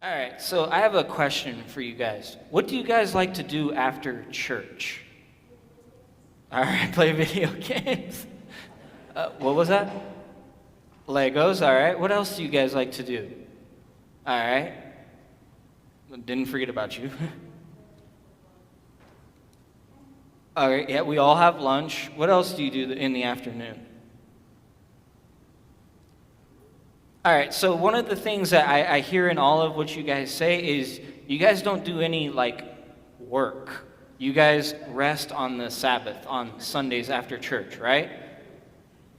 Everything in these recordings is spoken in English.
All right, so I have a question for you guys. What do you guys like to do after church? All right, play video games. What was that? Legos, all right. What else do you guys like to do? All right. Didn't forget about you. All right, yeah, we all have lunch. What else do you do in the afternoon? All right, so one of the things that I hear in all of what you guys say is you guys don't do any, work. You guys rest on the Sabbath, on Sundays after church, right?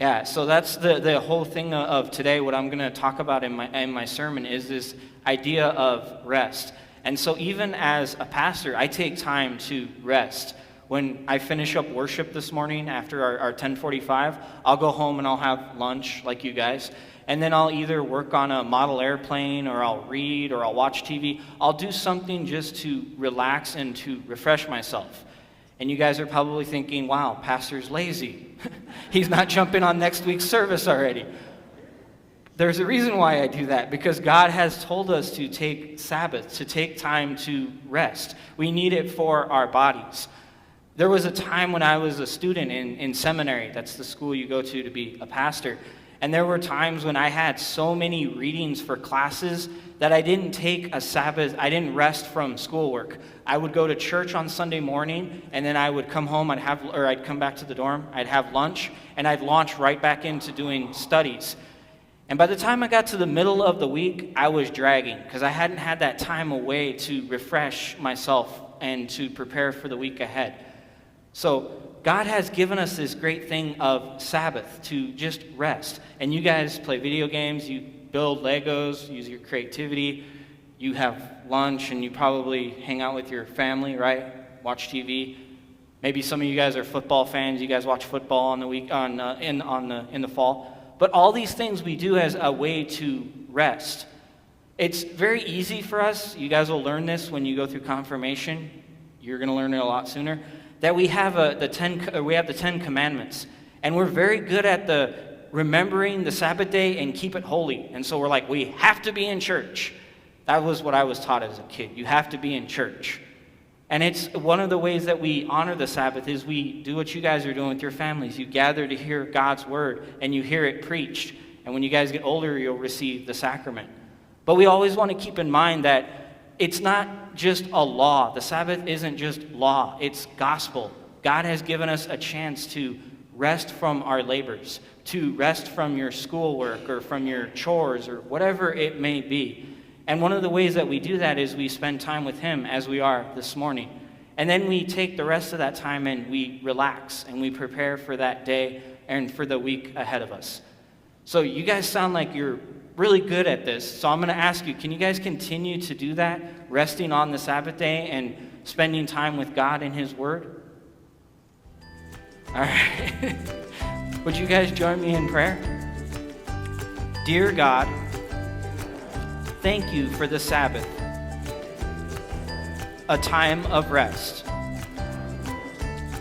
Yeah, so that's the whole thing of today. What I'm going to talk about in my sermon is this idea of rest. And so even as a pastor, I take time to rest. When I finish up worship this morning after our 10:45, I'll go home and I'll have lunch like you guys. And then I'll either work on a model airplane, or I'll read, or I'll watch TV. I'll do something just to relax and to refresh myself. And you guys are probably thinking, wow, pastor's lazy. He's not jumping on next week's service already. There's a reason why I do that, because God has told us to take Sabbath, to take time to rest. We need it for our bodies. There was a time when I was a student in seminary. That's the school you go to be a pastor. And there were times when I had so many readings for classes that I didn't take a Sabbath. I didn't rest from schoolwork. I would go to church on Sunday morning, and then I would come home. I'd come back to the dorm. I'd have lunch, and I'd launch right back into doing studies. And by the time I got to the middle of the week, I was dragging because I hadn't had that time away to refresh myself and to prepare for the week ahead. So God has given us this great thing of Sabbath to just rest. And you guys play video games, you build Legos, use your creativity, you have lunch, and you probably hang out with your family, right? Watch TV. Maybe some of you guys are football fans. You guys watch football on the week in the fall. But all these things we do as a way to rest. It's very easy for us. You guys will learn this when you go through confirmation. You're going to learn it a lot sooner. That we have the 10 Commandments, and we're very good at remembering the Sabbath day and keep it holy. And so we're like, we have to be in church. That was what I was taught as a kid. You have to be in church. And it's one of the ways that we honor the Sabbath is we do what you guys are doing with your families. You gather to hear God's word, and you hear it preached. And when you guys get older, you'll receive the sacrament. But we always want to keep in mind that it's not just a law. The Sabbath isn't just law. It's gospel. God has given us a chance to rest from our labors, to rest from your schoolwork or from your chores or whatever it may be. And one of the ways that we do that is we spend time with Him as we are this morning. And then we take the rest of that time and we relax and we prepare for that day and for the week ahead of us. So you guys sound like you're really good at this. So I'm going to ask you, can you guys continue to do that, resting on the Sabbath day and spending time with God and His Word? All right. Would you guys join me in prayer? Dear God, thank you for the Sabbath, a time of rest.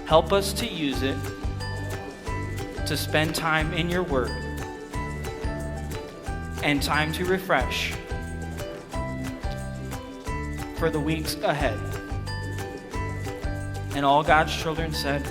Help us to use it to spend time in your Word and time to refresh for the weeks ahead. And all God's children said,